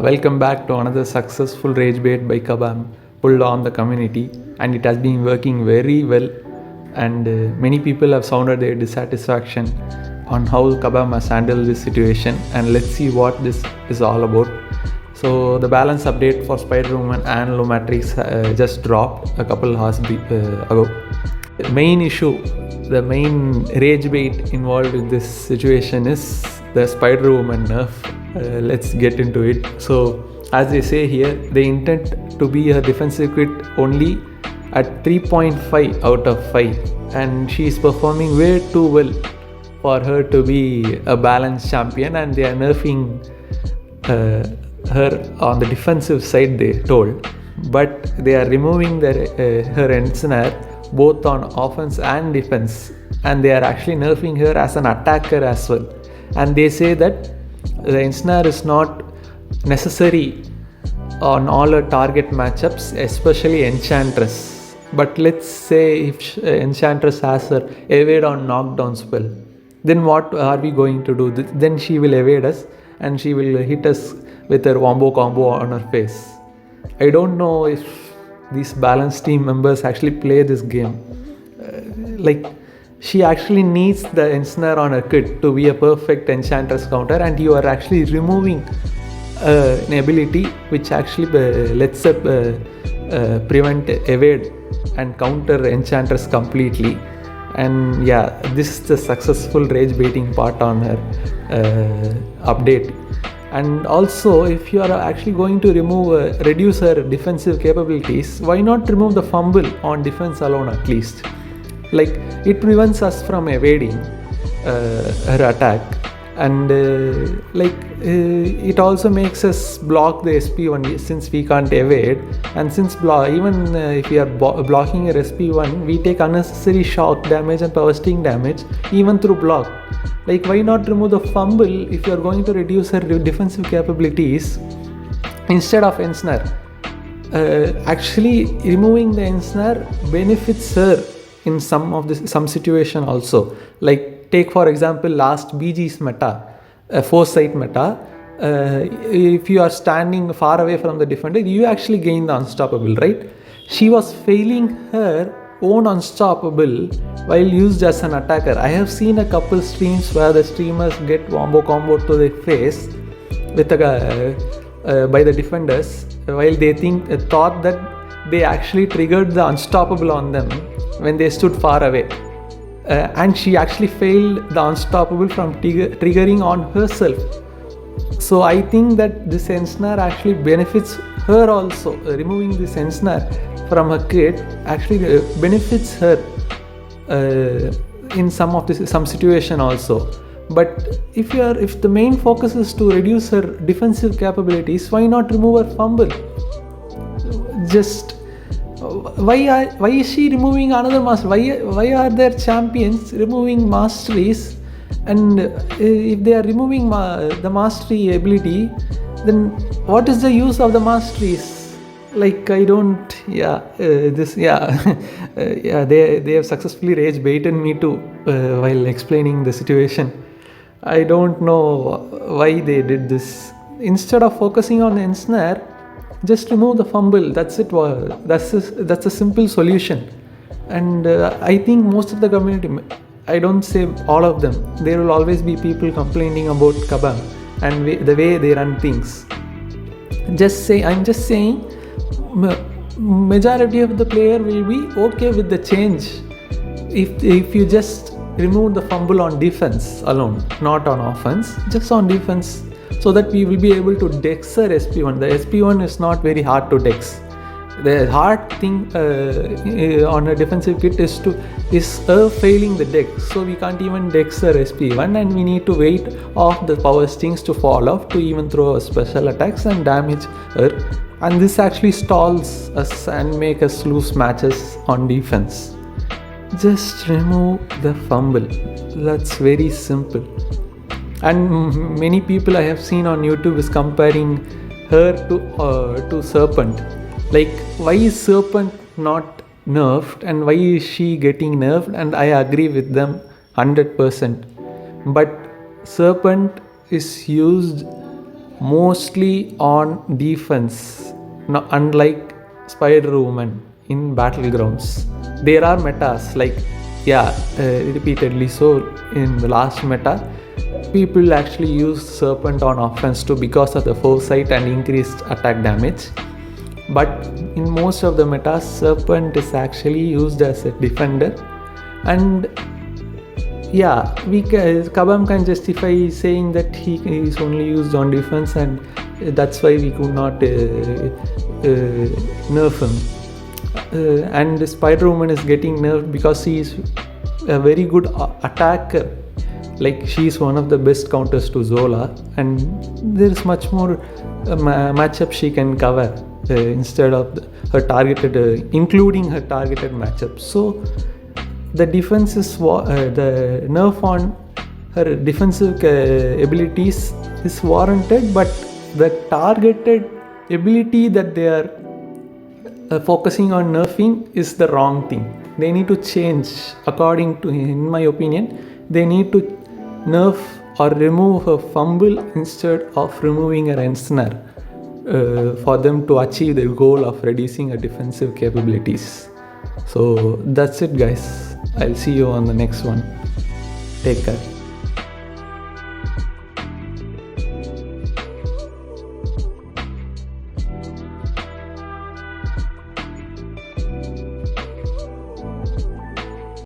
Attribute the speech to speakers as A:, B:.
A: Welcome back to another successful rage bait by Kabam pulled on the community, and it has been working very well. And many people have sounded their dissatisfaction on how Kabam has handled this situation, and let's see what this is all about. So the balance update for Spiderwoman and Lomatrix just dropped a couple hours ago. The main issue, the main rage bait involved in this situation is the Spiderwoman nerf. Let's get into it. So as they say here, they intend to be a defensive crit only at 3.5 out of 5, and she is performing way too well for her to be a balanced champion, and they are nerfing her on the defensive side, they told, but they are removing her ensnare both on offense and defense, and they are actually nerfing her as an attacker as well. And they say that the ensnare is not necessary on all her target matchups, especially Enchantress. But let's say if Enchantress has her evade on knockdown spell, then what are we going to do? Then she will evade us and she will hit us with her wombo combo on her face. I don't know if these balanced team members actually play this game. She actually needs the ensnare on her kit to be a perfect Enchantress counter, and you are actually removing an ability which actually lets her prevent evade and counter Enchantress completely. And yeah, this is the successful rage baiting part on her update. And also, if you are actually going to reduce her defensive capabilities, why not remove the fumble on defense alone at least? It prevents us from evading her attack, and it also makes us block the SP1 since we can't evade. And since even if we are blocking her SP1, we take unnecessary shock damage and power sting damage even through block. Why not remove the fumble if you are going to reduce her defensive capabilities instead of ensnare? Actually, removing the ensnare benefits her in some situation also. Take for example last BG's meta, foresight meta. If you are standing far away from the defender, you actually gain the unstoppable, right? She was failing her own unstoppable while used as an attacker. I have seen a couple streams where the streamers get wombo combo to their face with by the defenders while they thought that they actually triggered the unstoppable on them when they stood far away, and she actually failed the unstoppable from triggering on herself. So I think that this ensnare actually benefits her also. Removing this ensnare from her kit actually benefits her in some situation also. But if the main focus is to reduce her defensive capabilities, why not remove her fumble? Just why is she removing another master? Why are there champions removing masteries? And if they are removing the mastery ability, then what is the use of the masteries? I don't. They have successfully rage baited me too while explaining the situation. I don't know why they did this. Instead of focusing on the ensnare, just remove the fumble. That's it. That's a simple solution. And I think most of the community, I don't say all of them, there will always be people complaining about Kabam and the way they run things. I'm just saying majority of the player will be okay with the change if you just remove the fumble on defense alone, not on offense, just on defense, so that we will be able to dex her SP1. The SP1 is not very hard to dex. The hard thing on a defensive kit is her failing the dex. So we can't even dex her SP1, and we need to wait off the power stings to fall off to even throw our special attacks and damage her. And this actually stalls us and make us lose matches on defense. Just remove the fumble. That's very simple. And many people I have seen on YouTube is comparing her to Serpent. Why is Serpent not nerfed and why is she getting nerfed? And I agree with them 100%. But Serpent is used mostly on defense, unlike Spiderwoman in Battlegrounds. There are metas like, repeatedly so in the last meta, people actually use Serpent on offense too because of the foresight and increased attack damage. But in most of the metas, Serpent is actually used as a defender, and Kabam can justify saying that he is only used on defense, and that's why we could not nerf him. And Spider-Woman is getting nerfed because she is a very good attacker. Like, she is one of the best counters to Zola, and there is much more matchup she can cover instead of her targeted, including her targeted matchups. So the defense is the nerf on her defensive abilities is warranted, but the targeted ability that they are focusing on nerfing is the wrong thing. They need to change, according to, in my opinion, they need to nerf or remove her fumble instead of removing her ensnare for them to achieve their goal of reducing her defensive capabilities. So that's it, guys. I'll see you on the next one. Take care.